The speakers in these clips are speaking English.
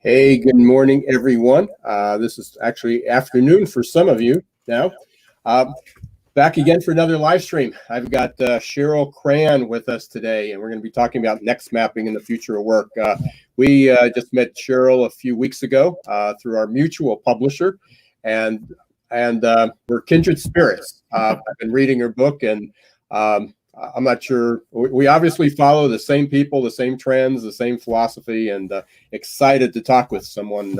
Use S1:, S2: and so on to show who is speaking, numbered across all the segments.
S1: Hey, good morning, everyone. This is actually afternoon for some of you now. Back again for another live stream. I've got Cheryl Cran with us today, and we're going to be talking about NextMapping and the future of work. We just met Cheryl a few weeks ago through our mutual publisher, and we're kindred spirits. I've been reading her book, and I'm not sure. We obviously follow the same people, the same trends, the same philosophy, and excited to talk with someone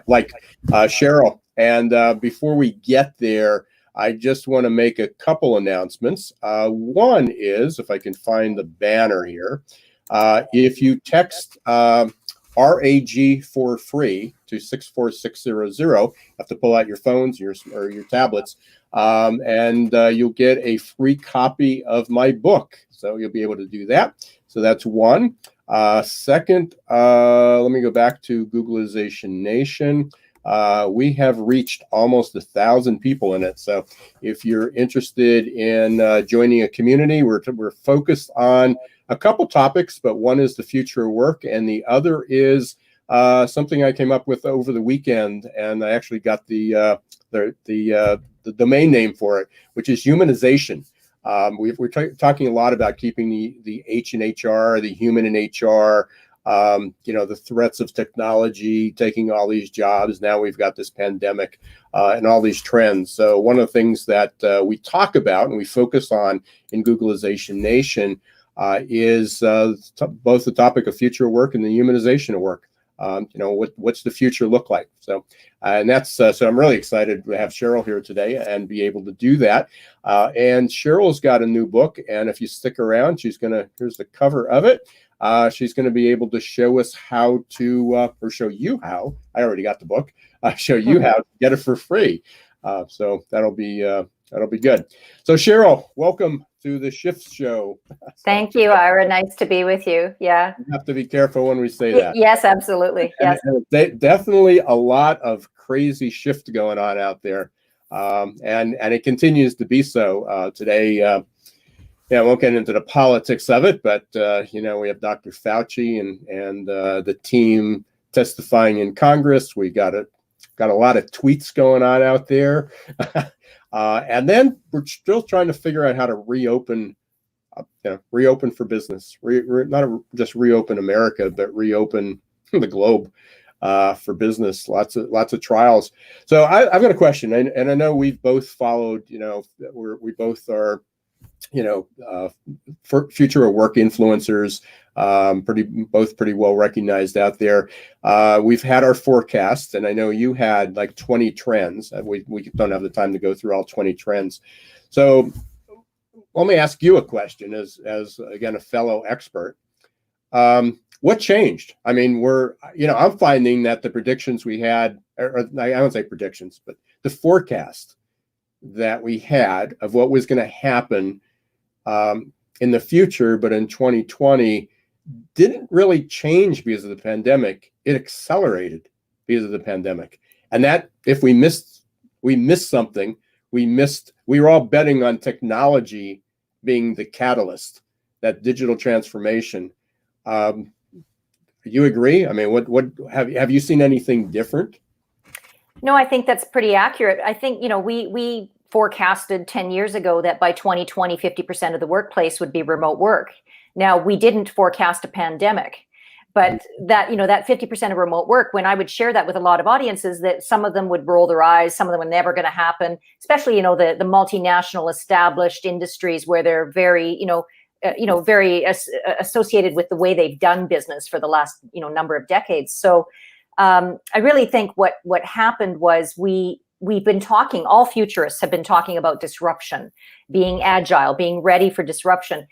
S1: like Cheryl. And before we get there, I just want to make a couple announcements. One is, if I can find the banner here, if you text RAG for free to 64600, you have to pull out your phones or your tablets, and you'll get a free copy of my book. So you'll be able to do that. So that's one. Second, let me go back to Googlization Nation. We have reached almost 1,000 people in it. So if you're interested in joining a community, we're focused on a couple topics, but one is the future of work, and the other is something I came up with over the weekend, and I actually got the domain name for it, which is Humanization. We're talking a lot about keeping the H in HR, the human in HR. The threats of technology taking all these jobs. Now we've got this pandemic and all these trends. So one of the things that we talk about and we focus on in Googlization Nation is both the topic of future work and the humanization of work. What's the future look like? So, and that's so I'm really excited to have Cheryl here today and be able to do that. And Cheryl's got a new book, and if you stick around, here's the cover of it. She's going to be able to show us how to, or show you how. I already got the book. Show you how to get it for free. So that'll be good. So Cheryl, welcome to the Shift Show.
S2: Thank you, Ira. Nice to be with you. Yeah.
S1: You have to be careful when we say that.
S2: Yes, absolutely. Yes.
S1: And definitely a lot of crazy shift going on out there, and it continues to be so today. I won't get into the politics of it, but we have Dr. Fauci and the team testifying in Congress. We got a lot of tweets going on out there, and then we're still trying to figure out how to reopen for business. Not just reopen America, but reopen the globe for business. Lots of trials. So I've got a question, and I know we've both followed. We both are. For future of work influencers, both pretty well recognized out there. We've had our forecast, and I know you had like 20 trends. We don't have the time to go through all 20 trends. So let me ask you a question as again, a fellow expert. What changed? I mean, I'm finding that the predictions we had, or I don't say predictions, but the forecast that we had of what was going to happen in the future, but in 2020 didn't really change because of the pandemic. It accelerated because of the pandemic. And that if we missed something, we were all betting on technology being the catalyst, that digital transformation. You agree? I mean, what have you seen anything different?
S2: No, I think that's pretty accurate. I think, we forecasted 10 years ago that by 2020, 50% of the workplace would be remote work. Now, we didn't forecast a pandemic, but that 50% of remote work, when I would share that with a lot of audiences, that some of them would roll their eyes, some of them were never going to happen, especially, the multinational established industries where they're very, very associated with the way they've done business for the last, number of decades. So I really think what happened was we've been talking, all futurists have been talking about disruption, being agile, being ready for disruption.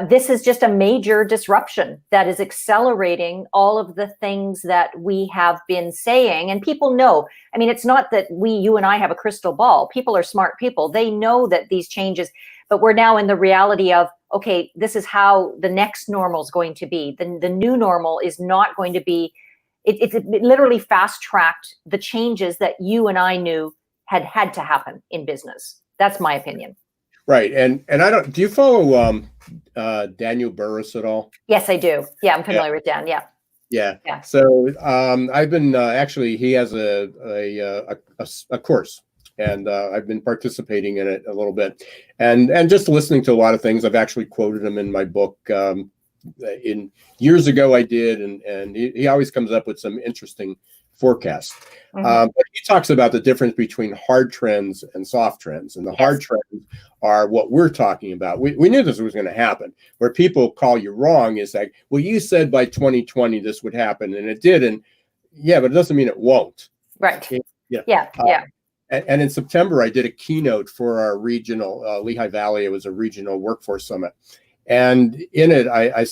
S2: This is just a major disruption that is accelerating all of the things that we have been saying. And people know, I mean, it's not that you and I have a crystal ball. People are smart people. They know that these changes, but we're now in the reality of, okay, this is how the next normal is going to be. The new normal is not going to be, it literally fast-tracked the changes that you and I knew had to happen in business. That's my opinion.
S1: Right. And do you follow Daniel Burrus at all?
S2: Yes, I do. Yeah, I'm familiar with Dan. Yeah.
S1: Yeah.
S2: Yeah.
S1: So I've been actually, he has a course, and I've been participating in it a little bit, and just listening to a lot of things. I've actually quoted him in my book. In years ago, I did, and he always comes up with some interesting forecasts. But he talks about the difference between hard trends and soft trends, and the hard trends are what we're talking about. We knew this was going to happen. Where people call you wrong is like, well, you said by 2020 this would happen, and it didn't. Yeah, but it doesn't mean it won't.
S2: Right.
S1: Yeah.
S2: Yeah.
S1: And in September, I did a keynote for our regional Lehigh Valley. It was a regional workforce summit, and in it, I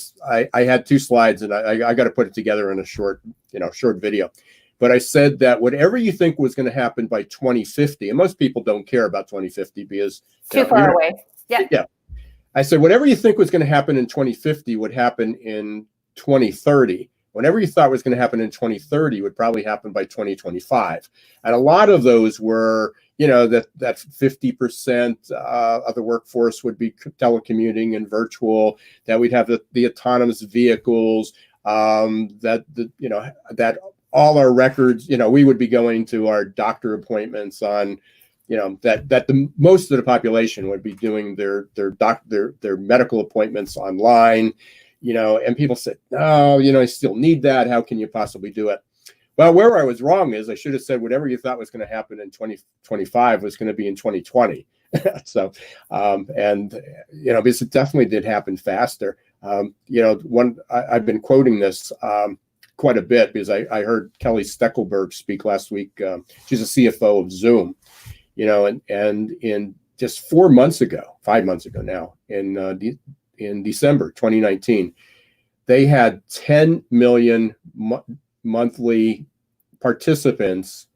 S1: had 2 slides, and I got to put it together in a short video. But I said that whatever you think was going to happen by 2050, and most people don't care about 2050 because
S2: too far away. Yeah.
S1: Yeah. I said, whatever you think was going to happen in 2050 would happen in 2030. Whatever you thought was going to happen in 2030 would probably happen by 2025. And a lot of those were, that 50% of the workforce would be telecommuting and virtual, that we'd have the autonomous vehicles, that all our records, we would be going to our doctor appointments on, that the most of the population would be doing their medical appointments online, and people said, no, I still need that. How can you possibly do it? Well, where I was wrong is I should have said whatever you thought was going to happen in 2025 was going to be in 2020. So, because it definitely did happen faster. I've been quoting this quite a bit because I heard Kelly Steckelberg speak last week. She's a CFO of Zoom, and in just 5 months ago now, in December 2019, they had 10 million monthly participants.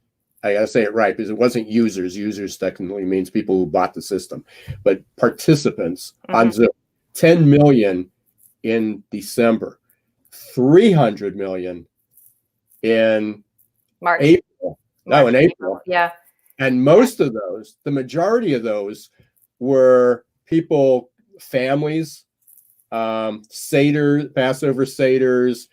S1: I gotta say it right because it wasn't users. Users technically means people who bought the system, but participants on Zoom, 10 million in December, 300 million in
S2: March.
S1: April. No, in April.
S2: Yeah.
S1: And most of those, the majority of those were people, families, Passover Seders,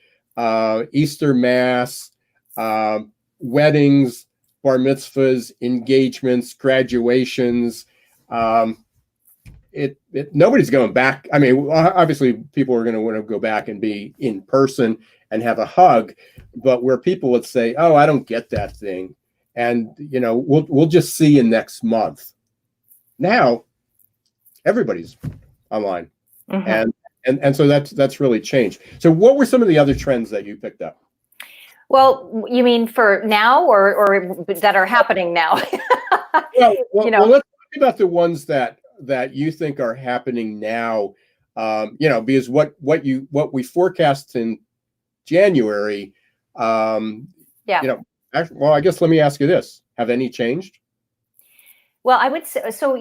S1: Easter Mass, weddings, bar mitzvahs, engagements, graduations. Nobody's going back. I mean, obviously people are going to want to go back and be in person and have a hug, but where people would say, oh, I don't get that thing. And, we'll just see you next month. Now everybody's online. And so that's really changed. So what were some of the other trends that you picked up?
S2: Well, you mean for now or that are happening now?
S1: Well, let's talk about the ones that you think are happening now. Because what we forecast in January, well, I guess let me ask you this: have any changed?
S2: Well, I would say so.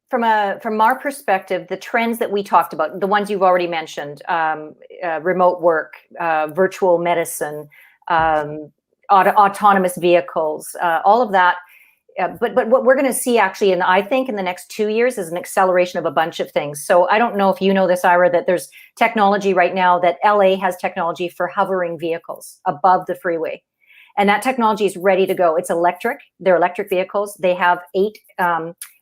S2: From our perspective, the trends that we talked about, the ones you've already mentioned, remote work, virtual medicine, autonomous vehicles, all of that. But what we're going to see actually, and I think in the next 2 years, is an acceleration of a bunch of things. So I don't know if you know this, Ira, that there's technology right now that LA has technology for hovering vehicles above the freeway. And that technology is ready to go. It's electric. They're electric vehicles. They have 8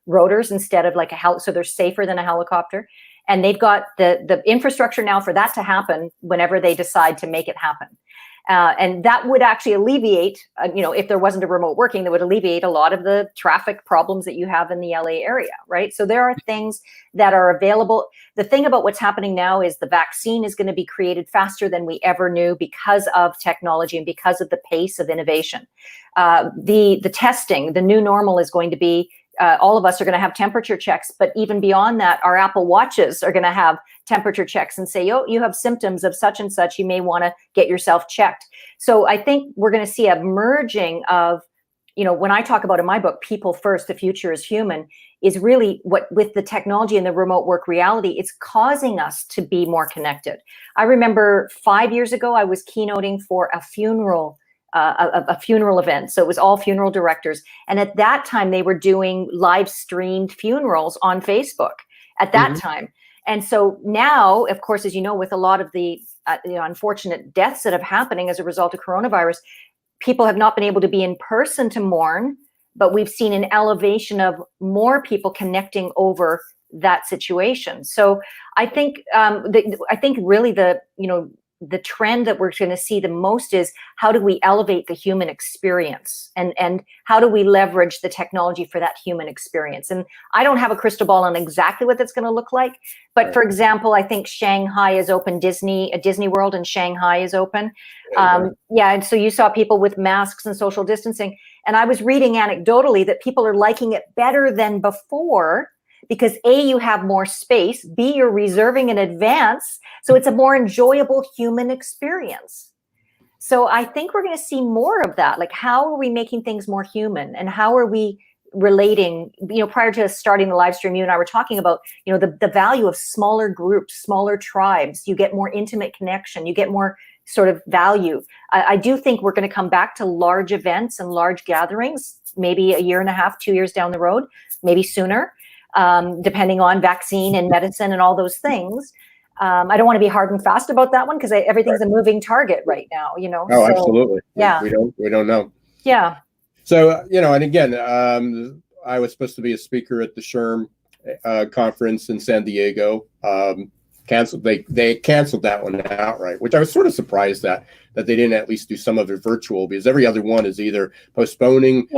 S2: rotors instead of like so they're safer than a helicopter. And they've got the infrastructure now for that to happen whenever they decide to make it happen. And that would actually alleviate, if there wasn't a remote working, that would alleviate a lot of the traffic problems that you have in the LA area, right? So there are things that are available. The thing about what's happening now is the vaccine is going to be created faster than we ever knew because of technology and because of the pace of innovation. The testing, the new normal is going to be, all of us are going to have temperature checks, but even beyond that, our Apple Watches are going to have temperature checks and say, oh, you have symptoms of such and such, you may want to get yourself checked. So I think we're going to see a merging of, when I talk about in my book, people first, the future is human, is really what with the technology and the remote work reality, it's causing us to be more connected. I remember 5 years ago, I was keynoting for a funeral event. So it was all funeral directors. And at that time, they were doing live streamed funerals on Facebook at that time. And so now, of course, as you know, with a lot of the unfortunate deaths that have happening as a result of coronavirus, people have not been able to be in person to mourn, but we've seen an elevation of more people connecting over that situation. So I think really the trend that we're going to see the most is how do we elevate the human experience, and how do we leverage the technology for that human experience? And I don't have a crystal ball on exactly what that's going to look like, but
S1: Right.
S2: for example, I think Shanghai is open. Disney World in Shanghai is open. And so you saw people with masks and social distancing, and I was reading anecdotally that people are liking it better than before, because A, you have more space, B, you're reserving in advance, so it's a more enjoyable human experience. So I think we're going to see more of that. Like, how are we making things more human, and how are we relating? Prior to starting the live stream, you and I were talking about, the value of smaller groups, smaller tribes. You get more intimate connection, you get more sort of value. I do think we're going to come back to large events and large gatherings, maybe a year and a half, 2 years down the road, maybe sooner. Depending on vaccine and medicine and all those things. I don't want to be hard and fast about that one, because everything's a moving target right now,
S1: Oh,
S2: so,
S1: absolutely.
S2: Yeah.
S1: We don't know.
S2: Yeah.
S1: So, and again, I was supposed to be a speaker at the SHRM conference in San Diego. Canceled. They canceled that one outright, which I was sort of surprised that they didn't at least do some of it virtual, because every other one is either postponing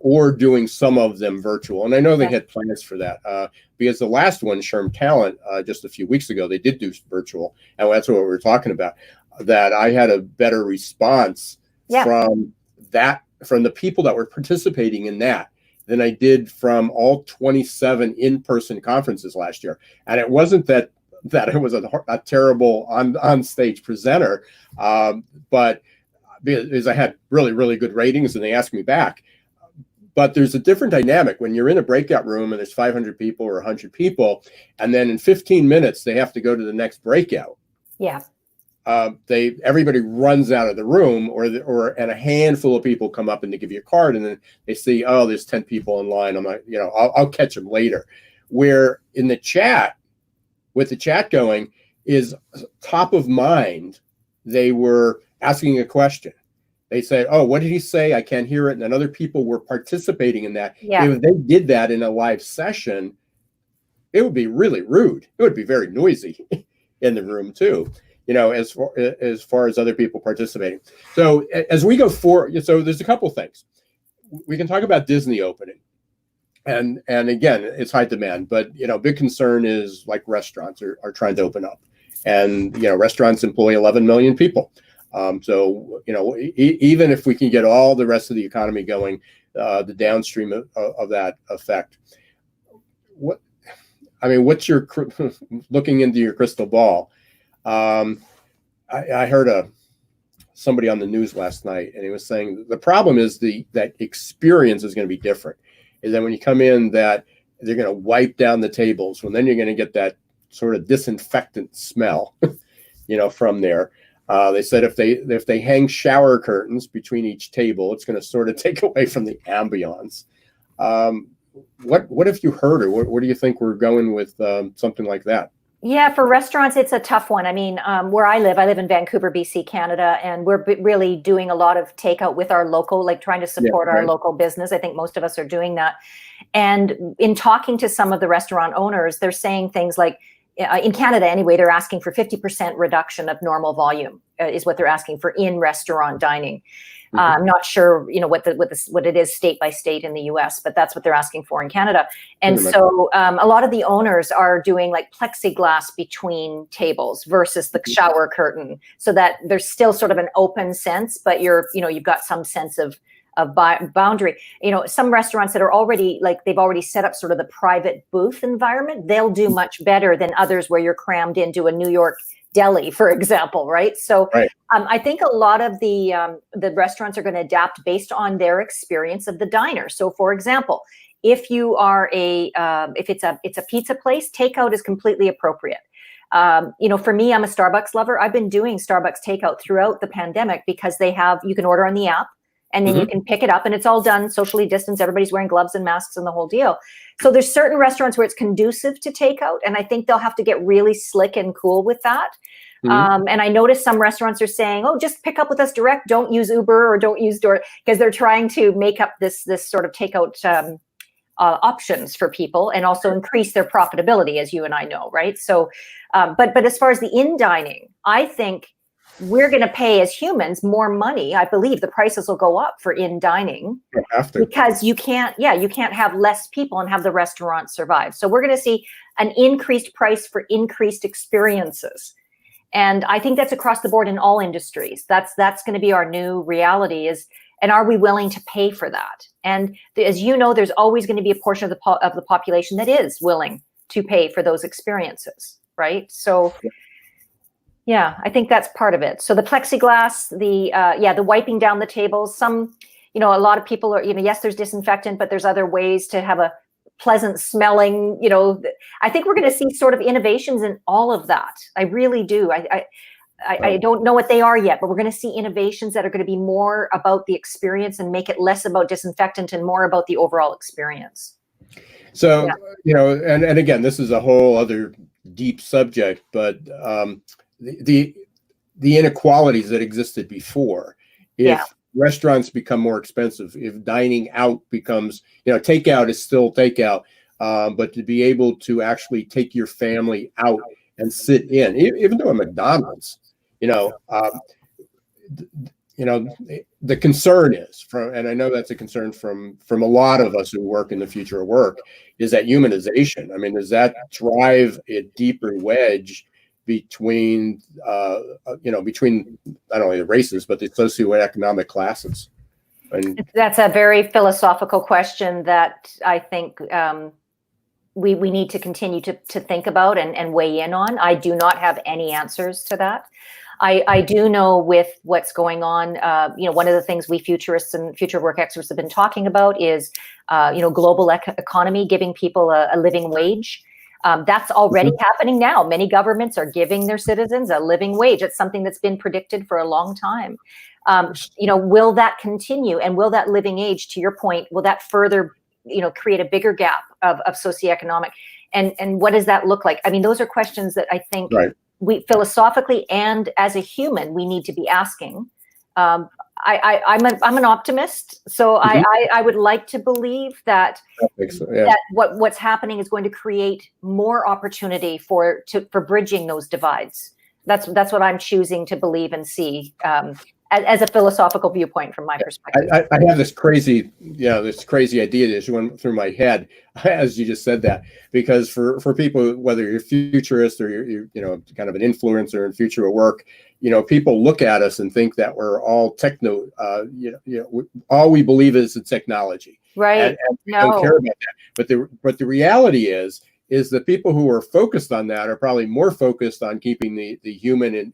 S1: or doing some of them virtual. And I know they had plans for that, because the last one, SHRM Talent, just a few weeks ago, they did do virtual, and that's what we were talking about. That I had a better response from the people that were participating in that than I did from all 27 in-person conferences last year. And it wasn't that it was a terrible on-stage presenter, but because I had really, really good ratings and they asked me back. But there's a different dynamic when you're in a breakout room and there's 500 people or 100 people, and then in 15 minutes they have to go to the next breakout.
S2: Yeah.
S1: Everybody runs out of the room, and a handful of people come up and they give you a card, and then they see, oh, there's 10 people in line. I'm like, I'll catch them later. Where in the chat, with the chat going, is top of mind. They were asking a question. They said, oh, what did he say? I can't hear it. And then other people were participating in that.
S2: Yeah.
S1: If they did that in a live session, it would be really rude. It would be very noisy in the room too, as far as other people participating. So as we go forward, so there's a couple things. We can talk about Disney opening. And again, it's high demand, but big concern is like restaurants are trying to open up, and restaurants employ 11 million people. So even if we can get all the rest of the economy going, the downstream of that effect. What's your looking into your crystal ball? I heard somebody on the news last night, and he was saying the problem is that experience is going to be different. Is that when you come in, that they're going to wipe down the tables, and then you're going to get that sort of disinfectant smell, from there. They said if they hang shower curtains between each table, it's going to sort of take away from the ambiance. What have you heard, or what do you think we're going with something like that?
S2: Yeah, for restaurants, it's a tough one. I mean, where I live in Vancouver, BC, Canada, and we're really doing a lot of takeout with our local, like trying to support our local business. I think most of us are doing that. And in talking to some of the restaurant owners, they're saying things like, in Canada anyway, they're asking for 50% reduction of normal volume is what they're asking for in restaurant dining. I'm not sure, what it is state by state in the US, but that's what they're asking for in Canada. And so a lot of the owners are doing like plexiglass between tables versus the shower curtain, so that there's still sort of an open sense, but you've got some sense of boundary. Some restaurants that are already they've already set up sort of the private booth environment, they'll do much better than others where you're crammed into a New York deli, for example, right? So I think a lot of the restaurants are going to adapt based on their experience of the diner. So, for example, if you are if it's a pizza place, takeout is completely appropriate. For me, I'm a Starbucks lover. I've been doing Starbucks takeout throughout the pandemic because you can order on the app. and then you can pick it up, and it's all done socially distanced. Everybody's wearing gloves and masks and the whole deal. So there's certain restaurants where it's conducive to takeout, and I think they'll have to get really slick and cool with that. And I noticed some restaurants are saying, oh, just pick up with us direct. Don't use Uber or don't use Door, because they're trying to make up this sort of takeout options for people and also increase their profitability, as you and I know, right? So, but as far as the in-dining, I think we're going to pay as humans more money. I believe the prices will go up for in-dining because you can't have less people and have the restaurant survive. So we're going to see an increased price for increased experiences. And I think that's across the board in all industries. That's going to be our new reality and are we willing to pay for that? And as you know, there's always going to be a portion of the population that is willing to pay for those experiences, right? So yeah, I think that's part of it. So the plexiglass, the wiping down the tables, a lot of people are, yes, there's disinfectant, but there's other ways to have a pleasant smelling, I think we're going to see sort of innovations in all of that. I really do. I don't know what they are yet, but we're going to see innovations that are going to be more about the experience and make it less about disinfectant and more about the overall experience.
S1: So, and again, this is a whole other deep subject, but the inequalities that existed before, if restaurants become more expensive, if dining out becomes, takeout is still takeout, but to be able to actually take your family out and sit in, even though at McDonald's, the concern is and I know that's a concern from a lot of us who work in the future of work, is that humanization. I mean, does that drive a deeper wedge between between not only the races but the socioeconomic classes? And
S2: that's a very philosophical question that I think we need to continue to think about and weigh in on. I do not have any answers to that. I do know with what's going on, one of the things we futurists and future work experts have been talking about is, global economy, giving people a living wage. That's already happening now. Many governments are giving their citizens a living wage. It's something that's been predicted for a long time. Will that continue? And will that living age, to your point, will that further, create a bigger gap of socioeconomic? And what does that look like? I mean, those are questions that I think we philosophically and as a human, we need to be asking. I'm an optimist, so I would like to believe that what's happening is going to create more opportunity for bridging those divides. That's what I'm choosing to believe and see as a philosophical viewpoint from my perspective.
S1: I have this crazy idea that just went through my head as you just said that, because for people, whether you're futurist or you're kind of an influencer in future of work, people look at us and think that we're all techno, all we believe is the technology,
S2: right?
S1: And we don't care about that. But the reality is the people who are focused on that are probably more focused on keeping the human in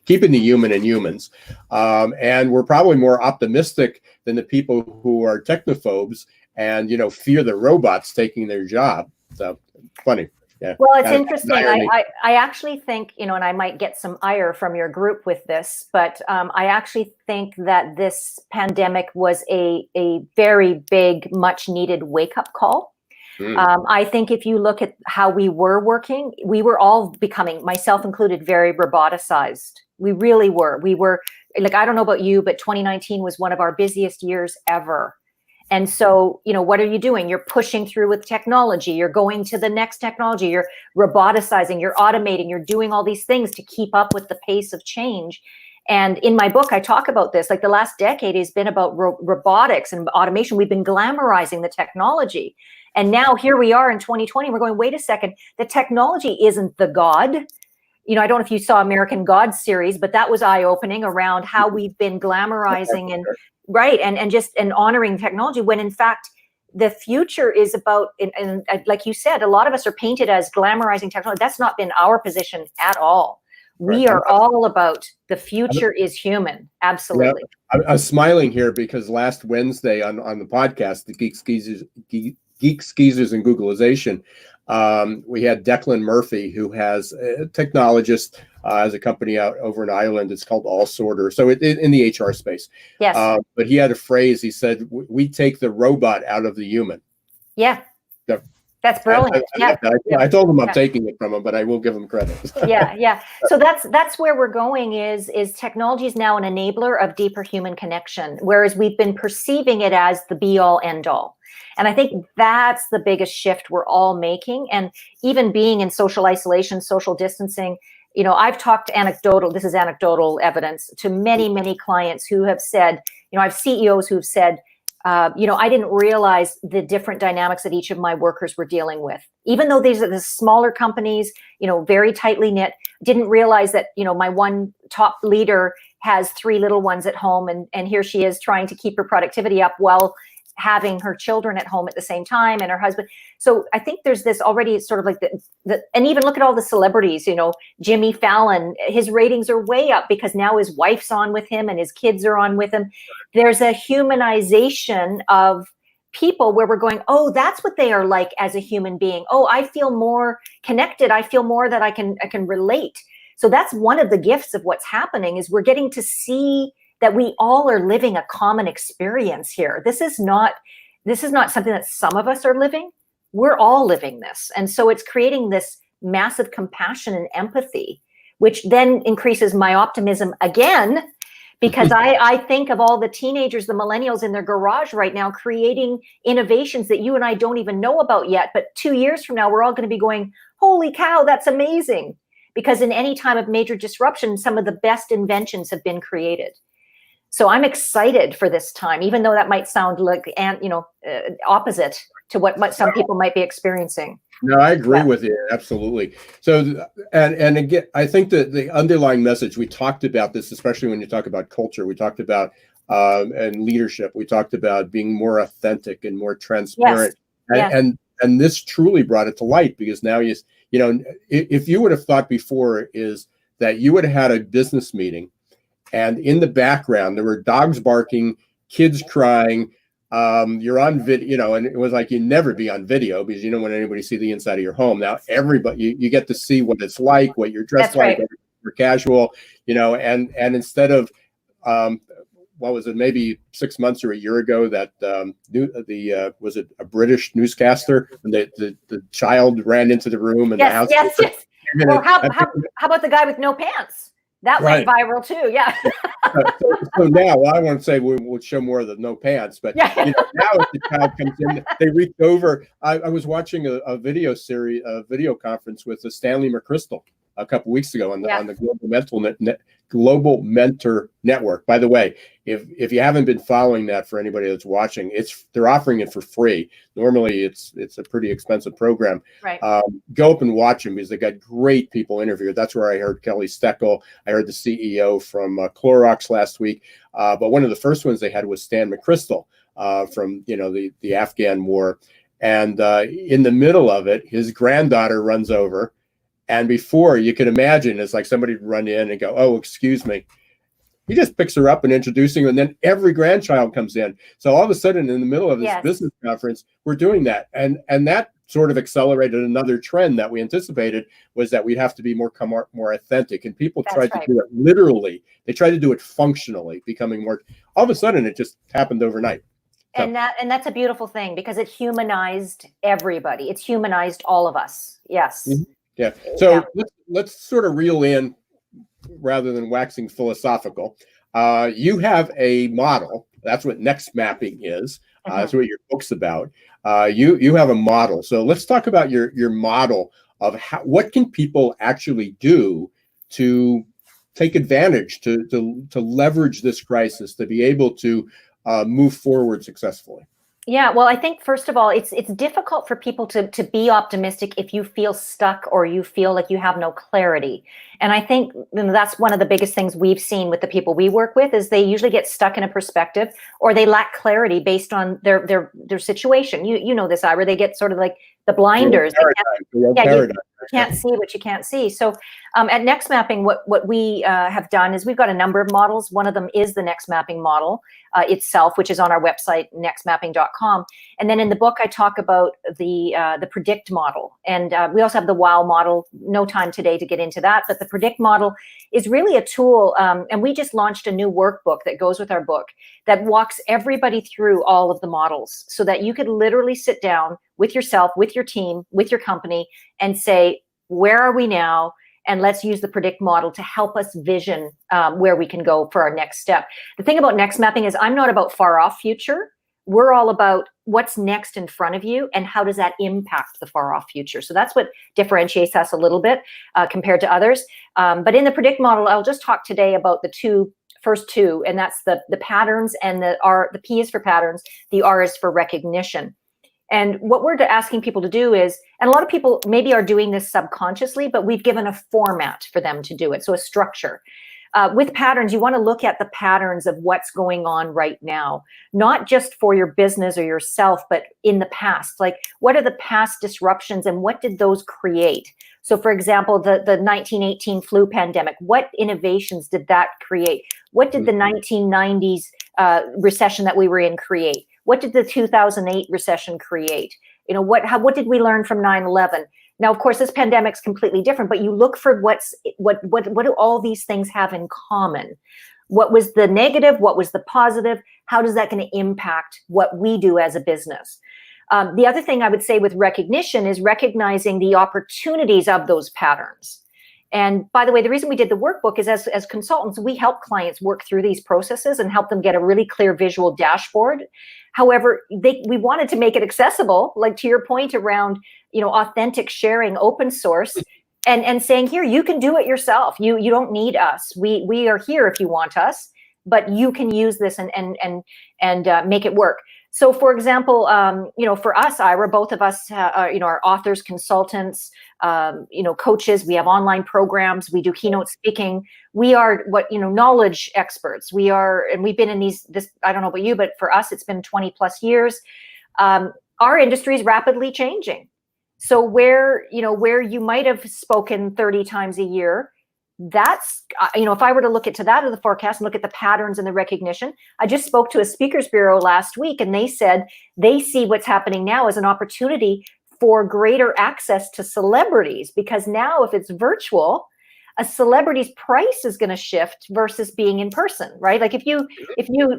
S1: keeping the human in humans, and we're probably more optimistic than the people who are technophobes and fear the robots taking their job. So funny. Yeah.
S2: Well, it's interesting. I actually think, and I might get some ire from your group with this, but I actually think that this pandemic was a very big, much needed wake-up call. I think if you look at how we were working, we were all becoming, myself included, very roboticized. We really were. We were like, I don't know about you, but 2019 was one of our busiest years ever. And so, what are you doing? You're pushing through with technology. You're going to the next technology. You're roboticizing, you're automating, you're doing all these things to keep up with the pace of change. And in my book, I talk about this, like the last decade has been about robotics and automation. We've been glamorizing the technology. And now here we are in 2020, we're going, wait a second, the technology isn't the God. I don't know if you saw American Gods series, but that was eye-opening around how we've been glamorizing and honoring technology, when in fact, the future is about, and like you said, a lot of us are painted as glamorizing technology. That's not been our position at all. We are all about the future is human. Absolutely.
S1: Yeah, I'm smiling here because last Wednesday on the podcast, the Geek Skeezers and Googlization, We had Declan Murphy, who has a technologist, has a company out over in Ireland. It's called All Sorter. So in the HR space.
S2: Yes.
S1: But he had a phrase. He said, "We take the robot out of the human."
S2: Yeah.
S1: So,
S2: that's brilliant.
S1: I told him I'm taking it from him, but I will give him credit.
S2: Yeah. So that's where we're going is technology is now an enabler of deeper human connection, whereas we've been perceiving it as the be all end all. And I think that's the biggest shift we're all making. And even being in social isolation, social distancing, I've talked this is anecdotal evidence, to many, many clients who have said, I have CEOs who've said, I didn't realize the different dynamics that each of my workers were dealing with. Even though these are the smaller companies, very tightly knit, didn't realize that, my one top leader has 3 little ones at home, and here she is trying to keep her productivity up while having her children at home at the same time, and her husband. So I think there's this already sort of like and even look at all the celebrities, Jimmy Fallon, his ratings are way up because now his wife's on with him and his kids are on with him. There's a humanization of people where we're going, oh, that's what they are like as a human being. Oh, I feel more connected. I feel more that I can relate. So that's one of the gifts of what's happening, is we're getting to see that we all are living a common experience here. This is not something that some of us are living. We're all living this. And so it's creating this massive compassion and empathy, which then increases my optimism again, because I think of all the teenagers, the millennials in their garage right now, creating innovations that you and I don't even know about yet. But 2 years from now, we're all going to be going, holy cow, that's amazing. Because in any time of major disruption, some of the best inventions have been created. So I'm excited for this time, even though that might sound like, opposite to what some people might be experiencing.
S1: No, I agree with you. Absolutely. So, and again, I think that the underlying message, we talked about this, especially when you talk about culture, we talked about, and leadership, we talked about being more authentic and more transparent.
S2: Yes.
S1: And this truly brought it to light, because now if you would have thought before, is that you would have had a business meeting, and in the background, there were dogs barking, kids crying. You're on video, and it was like, you never be on video because you don't want anybody to see the inside of your home. Now, everybody, you get to see what it's like, what you're dressed like, whether you're casual, and instead of, what was it, maybe 6 months or a year ago, that was it a British newscaster, and the child ran into the room and the house.
S2: Yes. Well, how about the guy with no pants? That went viral too, yeah.
S1: So now, I want to say we'll show more of the no pants, but now if the child comes in, they reach over. I was watching a video conference with Stanley McChrystal a couple weeks ago on the Global Mentor Network. By the way, if you haven't been following that, for anybody that's watching, they're offering it for free. Normally, it's a pretty expensive program.
S2: Right.
S1: Go up and watch them, because they got great people interviewed. That's where I heard Kelly Steckel. I heard the CEO from Clorox last week. But one of the first ones they had was Stan McChrystal from the Afghan war. And in the middle of it, his granddaughter runs over. And before you could imagine, it's like somebody would run in and go, "Oh, excuse me." He just picks her up and introducing her, and then every grandchild comes in. So all of a sudden, in the middle of this business conference, we're doing that, and that sort of accelerated another trend that we anticipated, was that we'd have to be more authentic. And people tried to do it literally; they tried to do it functionally, becoming more. All of a sudden, it just happened overnight.
S2: So. And that's a beautiful thing, because it humanized everybody. It's humanized all of us. Yes.
S1: Mm-hmm. Yeah. So let's sort of reel in, rather than waxing philosophical. You have a model. That's what NextMapping is. That's what your book's about. You have a model. So let's talk about your model of what can people actually do to take advantage, to leverage this crisis, to be able to move forward successfully.
S2: Yeah, well, I think first of all, it's difficult for people to be optimistic if you feel stuck or you feel like you have no clarity. And I think that's one of the biggest things we've seen with the people we work with, is they usually get stuck in a perspective, or they lack clarity based on their situation. You know this, Ira. They get sort of like the blinders.
S1: Paradigm.
S2: You can't see what you can't see. So at NextMapping, what we have done is we've got a number of models. One of them is the NextMapping model itself, which is on our website, nextmapping.com. And then in the book, I talk about the predict model. And we also have the wow model. No time today to get into that, but the predict model is really a tool. And we just launched a new workbook that goes with our book that walks everybody through all of the models so that you could literally sit down with yourself, with your team, with your company, and say, where are we now? And let's use the predict model to help us vision where we can go for our next step. The thing about NextMapping is I'm not about far off future. We're all about what's next in front of you and how does that impact the far off future. So that's what differentiates us a little bit compared to others. But in the predict model, I'll just talk today about the first two, and that's the patterns, and the P is for patterns, the R is for recognition. And what we're asking people to do is, and a lot of people maybe are doing this subconsciously, but we've given a format for them to do it, so a structure. With patterns, you want to look at the patterns of what's going on right now, not just for your business or yourself, but in the past. Like, what are the past disruptions and what did those create? So, for example, the 1918 flu pandemic, what innovations did that create? What did the 1990s recession that we were in create? What did the 2008 recession create? You know, what did we learn from 9/11? Now, of course, this pandemic's completely different, but you look for what do all these things have in common? What was the negative? What was the positive? How does that going to impact what we do as a business? The other thing I would say with recognition is recognizing the opportunities of those patterns. And by the way, the reason we did the workbook is as consultants, we help clients work through these processes and help them get a really clear visual dashboard. However, we wanted to make it accessible, like to your point around, authentic sharing, open source, and saying, here, you can do it yourself. You don't need us. We are here if you want us, but you can use this and make it work. So, for example, for us, Ira, both of us, are authors, consultants, coaches. We have online programs. We do keynote speaking. We are knowledge experts. We are, and we've been in this. I don't know about you, but for us, it's been 20 plus years. Our industry is rapidly changing. So where you might have spoken 30 times a year, that's, if I were to look into that in the forecast and look at the patterns and the recognition, I just spoke to a speakers bureau last week, and they said they see what's happening now as an opportunity for greater access to celebrities, because now if it's virtual, a celebrity's price is going to shift versus being in person, right? Like if you,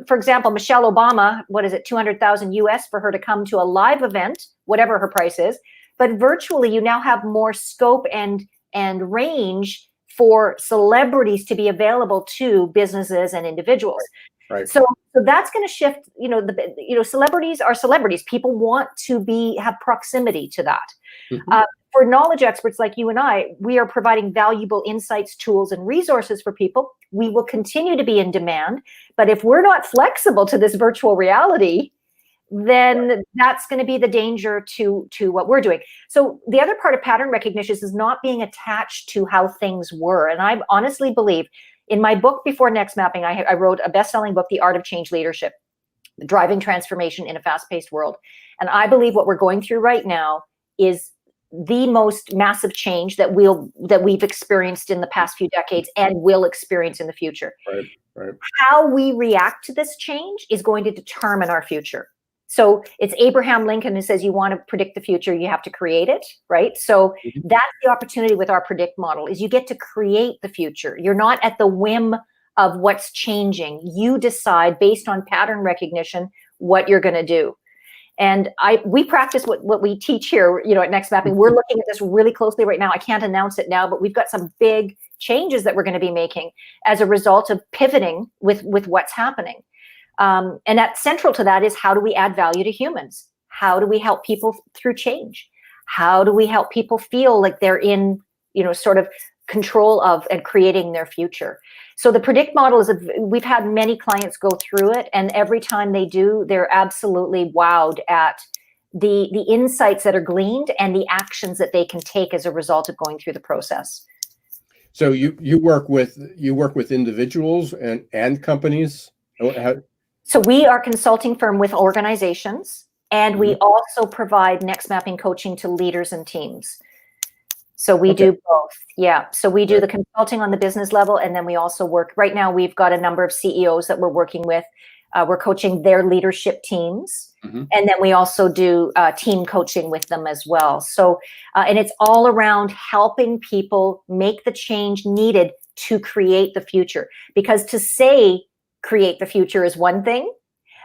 S2: for example, Michelle Obama, what is it, 200,000 US for her to come to a live event, whatever her price is, but virtually you now have more scope and range for celebrities to be available to businesses and individuals.
S1: Right.
S2: So that's going to shift. Celebrities are celebrities. People want to have proximity to that. Mm-hmm. For knowledge experts like you and I, we are providing valuable insights, tools, and resources for people. We will continue to be in demand, but if we're not flexible to this virtual reality, then that's going to be the danger to what we're doing. So the other part of pattern recognition is not being attached to how things were. And I honestly believe, in my book before NextMapping, I wrote a best-selling book, The Art of Change Leadership, Driving Transformation in a Fast-Paced World. And I believe what we're going through right now is the most massive change that we've experienced in the past few decades and will experience in the future.
S1: Right. How
S2: we react to this change is going to determine our future. So it's Abraham Lincoln who says, you want to predict the future, you have to create it, right? So that's the opportunity with our predict model, is you get to create the future. You're not at the whim of what's changing. You decide based on pattern recognition what you're going to do. And we practice what we teach here, at NextMapping. We're looking at this really closely right now. I can't announce it now, but we've got some big changes that we're going to be making as a result of pivoting with what's happening. And that central to that is, how do we add value to humans? How do we help people through change? How do we help people feel like they're in, sort of control of and creating their future? So the predict model we've had many clients go through it, and every time they do, they're absolutely wowed at the insights that are gleaned and the actions that they can take as a result of going through the process.
S1: So you work with individuals and companies.
S2: So we are a consulting firm with organizations And we also provide NextMapping coaching to leaders and teams. So we do both. Yeah. So we do the consulting on the business level. And then we also work, right now, we've got a number of CEOs that we're working with. We're coaching their leadership teams. And then we also do team coaching with them as well. So, and it's all around helping people make the change needed to create the future. Because to say create the future is one thing,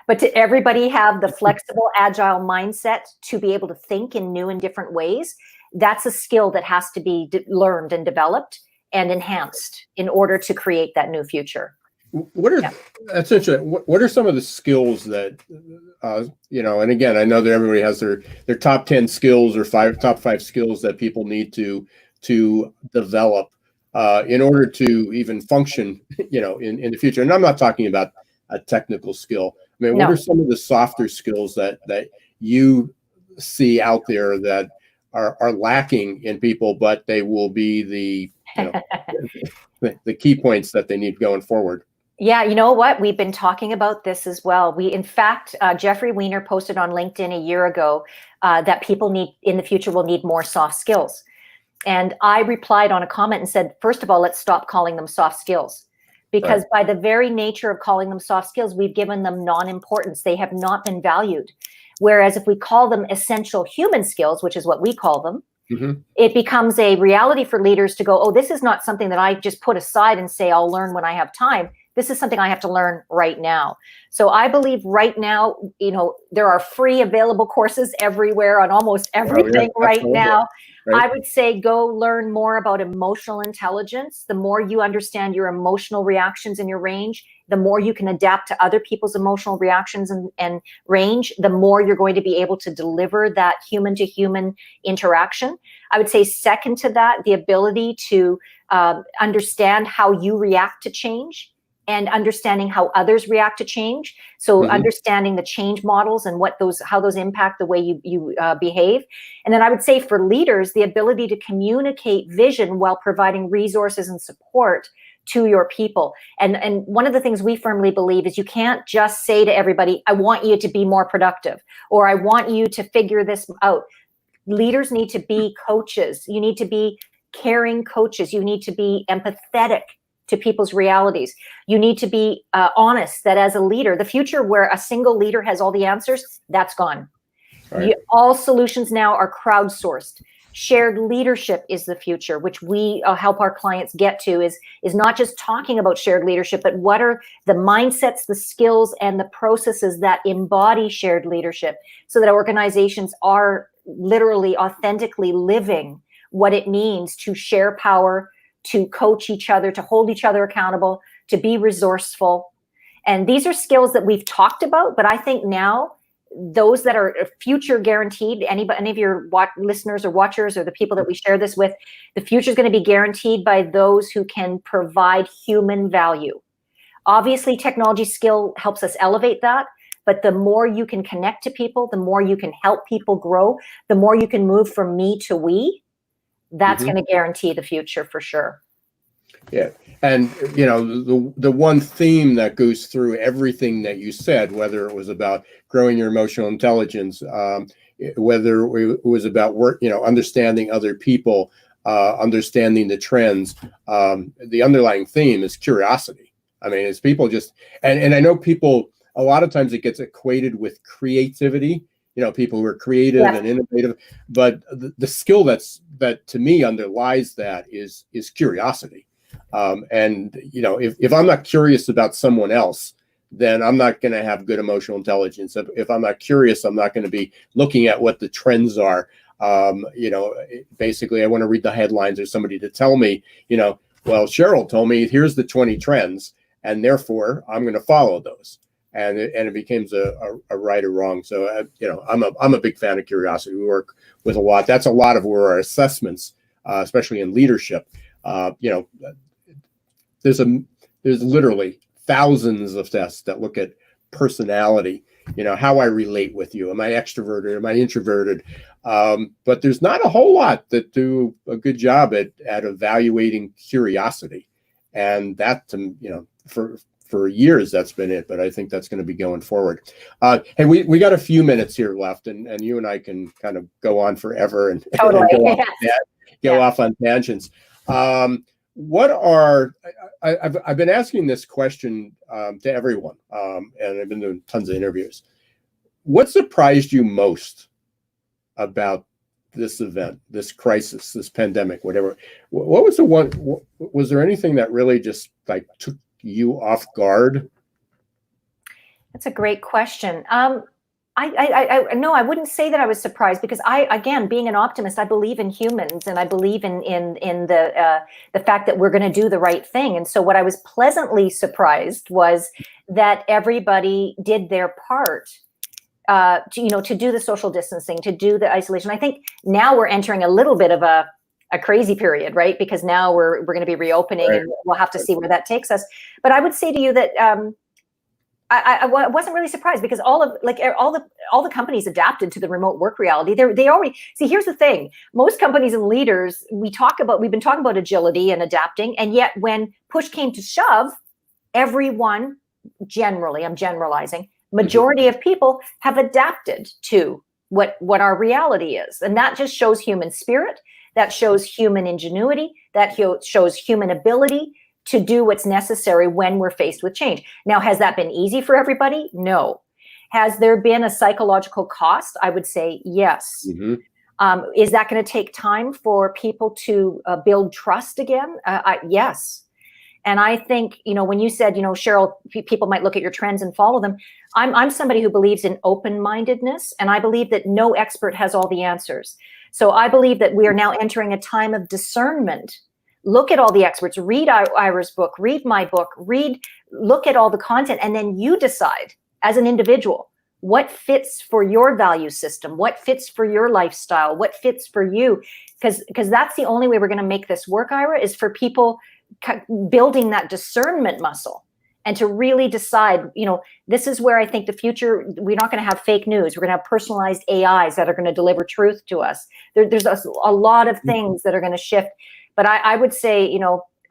S2: but to everybody have the flexible, agile mindset to be able to think in new and different ways, that's a skill that has to be learned and developed and enhanced in order to create that new future.
S1: What are that's interesting. What are some of the skills that and again, I know that everybody has their top 10 skills or top five skills that people need to develop in order to even function, in the future. And I'm not talking about a technical skill. I mean, what are some of the softer skills that you see out there that are lacking in people, but they will be the key points that they need going forward?
S2: Yeah, you know what? We've been talking about this as well. In fact, Jeffrey Weiner posted on LinkedIn a year ago that people in the future will need more soft skills. And I replied on a comment and said, first of all, let's stop calling them soft skills. Because by the very nature of calling them soft skills, we've given them non-importance. They have not been valued. Whereas if we call them essential human skills, which is what we call them, it becomes a reality for leaders to go, oh, this is not something that I just put aside and say I'll learn when I have time. This is something I have to learn right now. So I believe right now, there are free available courses everywhere on almost everything right now. I would say go learn more about emotional intelligence. The more you understand your emotional reactions and your range, the more you can adapt to other people's emotional reactions and range, the more you're going to be able to deliver that human to human interaction. I would say second to that, the ability to understand how you react to change and understanding how others react to change. So understanding the change models and how those impact the way you behave. And then I would say for leaders, the ability to communicate vision while providing resources and support to your people. And one of the things we firmly believe is you can't just say to everybody, I want you to be more productive, or I want you to figure this out. Leaders need to be coaches. You need to be caring coaches. You need to be empathetic to people's realities. You need to be honest that as a leader, the future where a single leader has all the answers, that's gone. All solutions now are crowdsourced. Shared leadership is the future, which we help our clients get to, is not just talking about shared leadership, but what are the mindsets, the skills, and the processes that embody shared leadership so that organizations are literally authentically living what it means to share power, to coach each other, to hold each other accountable, to be resourceful. And these are skills that we've talked about, but I think now those that are future guaranteed, any of your listeners or watchers or the people that we share this with, the future is going to be guaranteed by those who can provide human value. Obviously, technology skill helps us elevate that, but the more you can connect to people, the more you can help people grow, the more you can move from me to we, that's going to guarantee the future for sure.
S1: Yeah. And, the one theme that goes through everything that you said, whether it was about growing your emotional intelligence, whether it was about work, understanding other people, understanding the trends, the underlying theme is curiosity. I mean, it's people just, and I know people, a lot of times it gets equated with creativity, people who are creative and innovative, but the skill that to me underlies that is curiosity. And if I'm not curious about someone else, then I'm not going to have good emotional intelligence. If I'm not curious, I'm not going to be looking at what the trends are. Basically, I want to read the headlines or somebody to tell me, well, Cheryl told me here's the 20 trends, and therefore I'm going to follow those. And it becomes a right or wrong. So I'm a big fan of curiosity. We work with a lot. That's a lot of where our assessments, especially in leadership, there's literally thousands of tests that look at personality, how I relate with you. Am I extroverted? Am I introverted? But there's not a whole lot that do a good job at evaluating curiosity. And that, for for years that's been it, but I think that's going to be going forward. Hey, we got a few minutes here left, and you and I can kind of go on forever and,
S2: Totally.
S1: and go off on tangents. What are I've been asking this question to everyone, and I've been doing tons of interviews. What surprised you most about this event, this crisis, this pandemic, whatever? What was the one? Was there anything that really just like took you off guard?
S2: That's a great question. No, I wouldn't say that I was surprised, because again, being an optimist, I believe in humans, and I believe in the fact that we're going to do the right thing. And so what I was pleasantly surprised was that everybody did their part to do the social distancing, to do the isolation. I think now we're entering a little bit of a crazy period, right? Because now we're going to be reopening, right, and we'll have to see where that takes us. But I would say to you that I wasn't really surprised, because all the companies adapted to the remote work reality. They already see. Here's the thing: most companies and leaders, we've been talking about agility and adapting, and yet when push came to shove, everyone generally, I'm generalizing, majority of people have adapted to what our reality is, and that just shows human spirit. That shows human ingenuity. That shows human ability to do what's necessary when we're faced with change. Now, has that been easy for everybody? No. Has there been a psychological cost? I would say yes. Mm-hmm. Is that going to take time for people to build trust again? Yes. And I think, when you said, Cheryl, people might look at your trends and follow them. I'm somebody who believes in open-mindedness, and I believe that no expert has all the answers. So I believe that we are now entering a time of discernment. Look at all the experts, read Ira's book, read my book, look at all the content, and then you decide as an individual what fits for your value system, what fits for your lifestyle, what fits for you. Because that's the only way we're going to make this work, Ira, is for people building that discernment muscle and to really decide, this is where I think the future, we're not going to have fake news. We're going to have personalized AIs that are going to deliver truth to us. There's a lot of things that are going to shift. But I would say,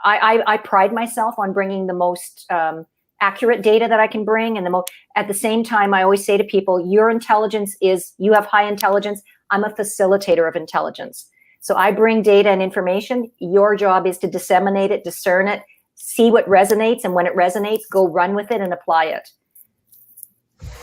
S2: I pride myself on bringing the most accurate data that I can bring. And at the same time, I always say to people, your intelligence you have high intelligence. I'm a facilitator of intelligence. So I bring data and information. Your job is to disseminate it, discern it, see what resonates. And when it resonates, go run with it and apply it.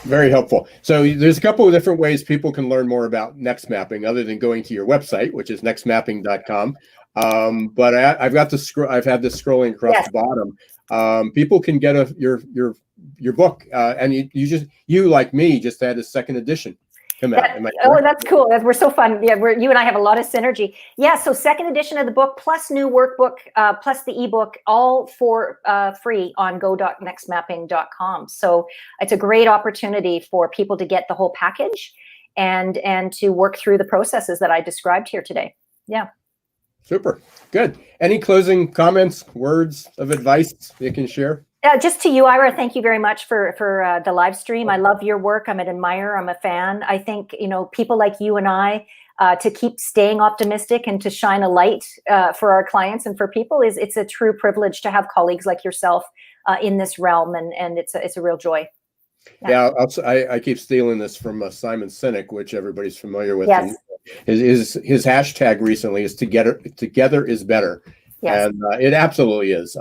S1: Very helpful. So there's a couple of different ways people can learn more about NextMapping other than going to your website, which is nextmapping.com. But I've had this scrolling across the bottom. People can get your book, and you like me just had a second edition come out.
S2: That's cool. We're so fun. Yeah, you and I have a lot of synergy. Yeah. So second edition of the book, plus new workbook, plus the ebook, all for free on go.nextmapping.com. So it's a great opportunity for people to get the whole package and to work through the processes that I described here today. Yeah.
S1: Super. Good. Any closing comments, words of advice you can share?
S2: Just to you, Ira, thank you very much for the live stream. I love your work. I'm an admirer. I'm a fan. I think, people like you and I, to keep staying optimistic and to shine a light for our clients and for people it's a true privilege to have colleagues like yourself in this realm. And it's a real joy.
S1: Yeah, I keep stealing this from Simon Sinek, which everybody's familiar with.
S2: Yes.
S1: His hashtag recently is together is better. Yes. And it absolutely is.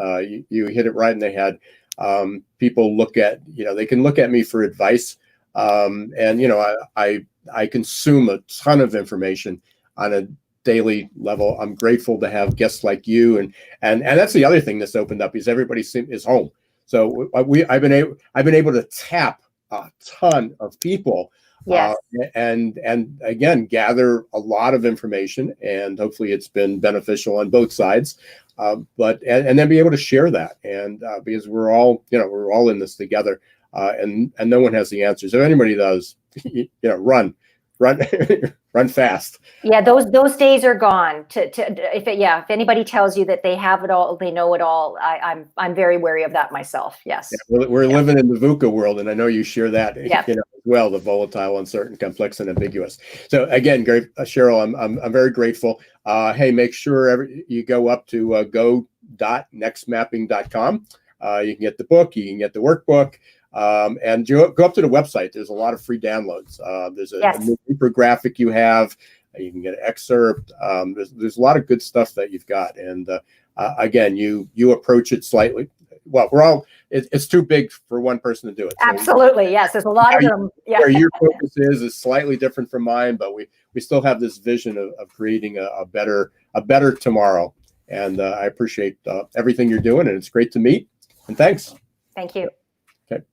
S1: You hit it right in the head. People look at, they can look at me for advice. I consume a ton of information on a daily level. I'm grateful to have guests like you. And that's the other thing that's opened up is everybody is home. So I've been able to tap a ton of people.
S2: Yes.
S1: And again, gather a lot of information, and hopefully it's been beneficial on both sides. But then be able to share that, and because we're all in this together, and no one has the answers. If anybody does, run fast.
S2: Yeah, those days are gone. If anybody tells you that they have it all, they know it all, I'm very wary of that myself. Yes.
S1: Yeah, we're living in the VUCA world, and I know you share that. Yeah. As well, the volatile, uncertain, complex, and ambiguous. So again, Cheryl, I'm very grateful. Hey, make sure you go up to go.nextmapping.com. You can get the book, you can get the workbook, and go up to the website. There's a lot of free downloads. There's a new infographic you have. You can get an excerpt. There's a lot of good stuff that you've got. And again, you approach it slightly. Well, it's too big for one person to do it. So
S2: absolutely, yes. There's a lot of them. Yeah.
S1: Where your focus is slightly different from mine, but we still have this vision of creating a better tomorrow. And I appreciate everything you're doing, and it's great to meet. And thanks.
S2: Thank you.
S1: Okay.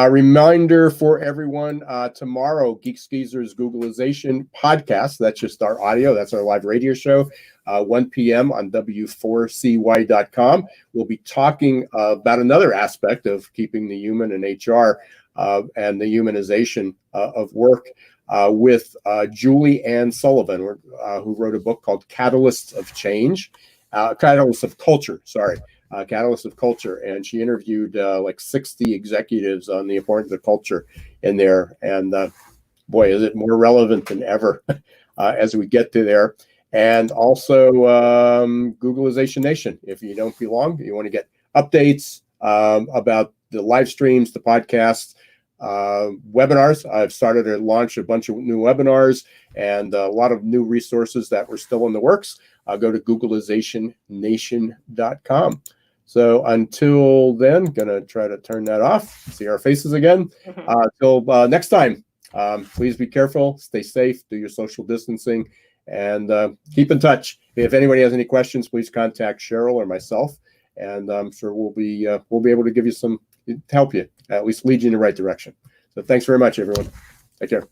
S1: Reminder for everyone, tomorrow, Geek Skeezer's Googleization podcast. That's just our audio. That's our live radio show, 1 p.m. on W4CY.com. We'll be talking about another aspect of keeping the human in HR and the humanization of work with Julie Ann Sullivan, who wrote a book called Catalysts of Change, Catalysts of Culture, Catalyst of Culture, and she interviewed like 60 executives on the importance of culture in there. And boy, is it more relevant than ever as we get to there. And also Googleization Nation. If you don't belong, you want to get updates about the live streams, the podcasts, webinars. I've started to launch a bunch of new webinars and a lot of new resources that were still in the works. Go to Googleizationnation.com. So until then, gonna try to turn that off, see our faces again. Till next time, please be careful, stay safe, do your social distancing, and keep in touch. If anybody has any questions, please contact Cheryl or myself, and I'm sure we'll be able to give you some help you, at least lead you in the right direction. So thanks very much, everyone. Take care.